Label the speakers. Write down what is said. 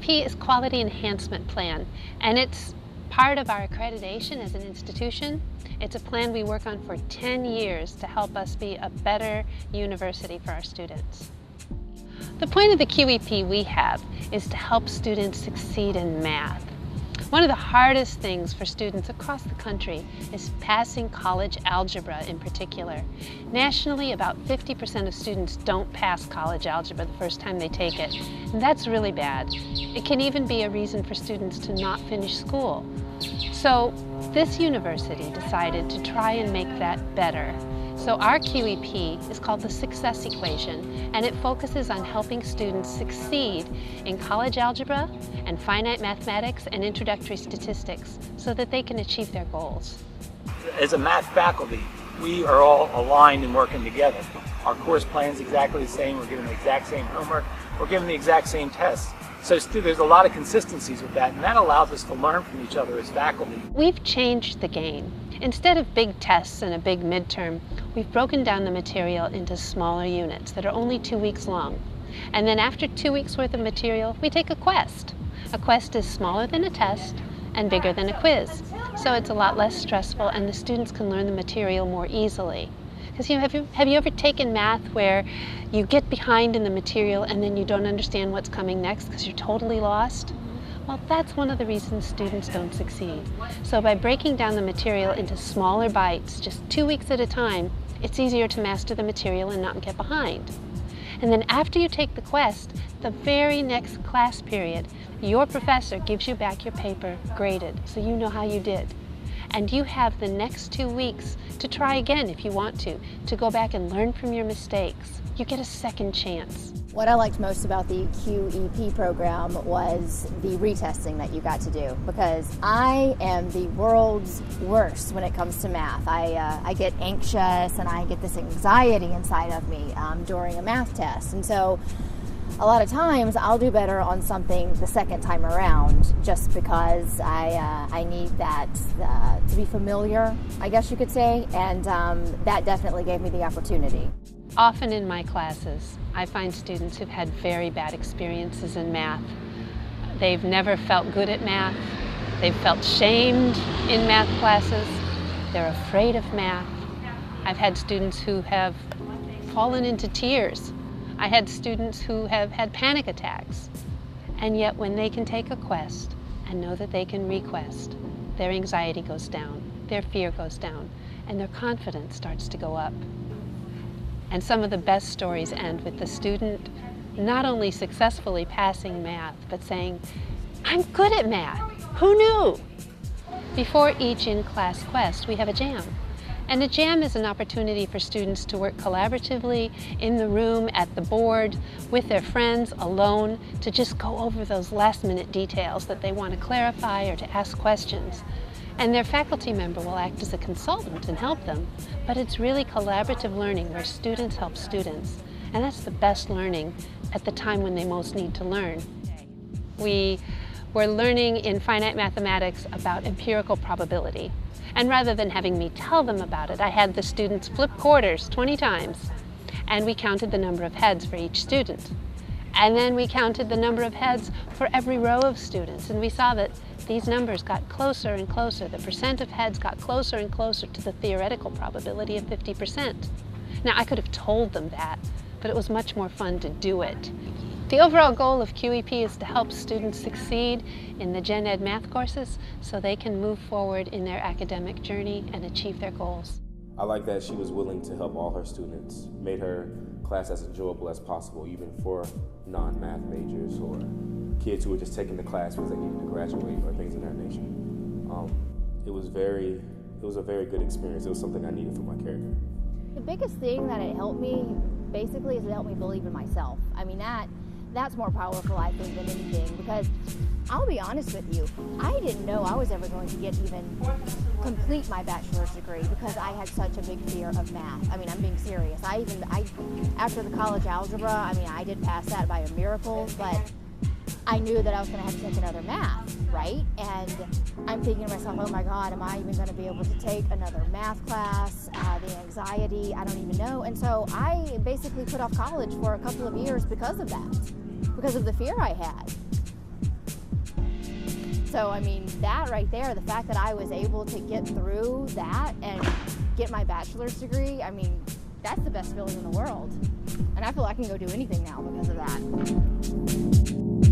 Speaker 1: QEP is Quality Enhancement Plan, and it's part of our accreditation as an institution. It's a plan we work on for 10 years to help us be a better university for our students. The point of the QEP we have is to help students succeed in math. One of the hardest things for students across the country is passing college algebra in particular. Nationally, about 50% of students don't pass college algebra the first time they take it, and that's really bad. It can even be a reason for students to not finish school. So this university decided to try and make that better. So our QEP is called the Success Equation, and it focuses on helping students succeed in college algebra and finite mathematics and introductory statistics so that they can achieve their goals.
Speaker 2: As a math faculty, we are all aligned and working together. Our course plan is exactly the same, we're given the exact same homework, we're given the exact same tests. So there's a lot of consistencies with that, and that allows us to learn from each other as faculty.
Speaker 1: We've changed the game. Instead of big tests and a big midterm, we've broken down the material into smaller units that are only 2 weeks long. And then after 2 weeks worth of material, we take a quest. A quest is smaller than a test and bigger than a quiz. So it's a lot less stressful, and the students can learn the material more easily. Because have you ever taken math where you get behind in the material and then you don't understand what's coming next because you're totally lost? Well, that's one of the reasons students don't succeed. So by breaking down the material into smaller bites, just 2 weeks at a time, it's easier to master the material and not get behind. And then after you take the quest, the very next class period, your professor gives you back your paper graded so you know how you did. And you have the next 2 weeks to try again if you want to go back and learn from your mistakes. You get a second chance.
Speaker 3: What I liked most about the QEP program was the retesting that you got to do, because I am the world's worst when it comes to math. I get anxious and I get this anxiety inside of me during a math test. And so a lot of times I'll do better on something the second time around just because I need that to be familiar, I guess you could say, and that definitely gave me the opportunity.
Speaker 1: Often in my classes, I find students who've had very bad experiences in math. They've never felt good at math. They've felt shamed in math classes. They're afraid of math. I've had students who have fallen into tears. I had students who have had panic attacks. And yet when they can take a quest and know that they can request, their anxiety goes down, their fear goes down, and their confidence starts to go up. And some of the best stories end with the student not only successfully passing math, but saying, "I'm good at math. Who knew?" Before each in-class quest, we have a jam. And a jam is an opportunity for students to work collaboratively in the room, at the board, with their friends, alone, to just go over those last-minute details that they want to clarify or to ask questions. And their faculty member will act as a consultant and help them. But it's really collaborative learning where students help students. And that's the best learning at the time when they most need to learn. We were learning in finite mathematics about empirical probability. And rather than having me tell them about it, I had the students flip quarters 20 times. And we counted the number of heads for each student. And then we counted the number of heads for every row of students. And we saw that these numbers got closer and closer. The percent of heads got closer and closer to the theoretical probability of 50%. Now, I could have told them that, but it was much more fun to do it. The overall goal of QEP is to help students succeed in the Gen Ed math courses so they can move forward in their academic journey and achieve their goals.
Speaker 4: I like that she was willing to help all her students, made her class as enjoyable as possible, even for non-math majors or kids who were just taking the class because they needed to graduate or things of that nature. It was a very good experience. It was something I needed for my character.
Speaker 3: The biggest thing that it helped me, basically, is it helped me believe in myself. I mean, that's more powerful, I think, than anything, because I'll be honest with you, I didn't know I was ever going to complete my bachelor's degree because I had such a big fear of math. I mean, I'm being serious. After the college algebra, I mean, I did pass that by a miracle, but I knew that I was going to have to take another math, right? And I'm thinking to myself, oh my God, am I even going to be able to take another math class? The anxiety, I don't even know. And so I basically put off college for a couple of years because of that, because of the fear I had. So, I mean, that right there, the fact that I was able to get through that and get my bachelor's degree, I mean, that's the best feeling in the world. And I feel I can go do anything now because of that.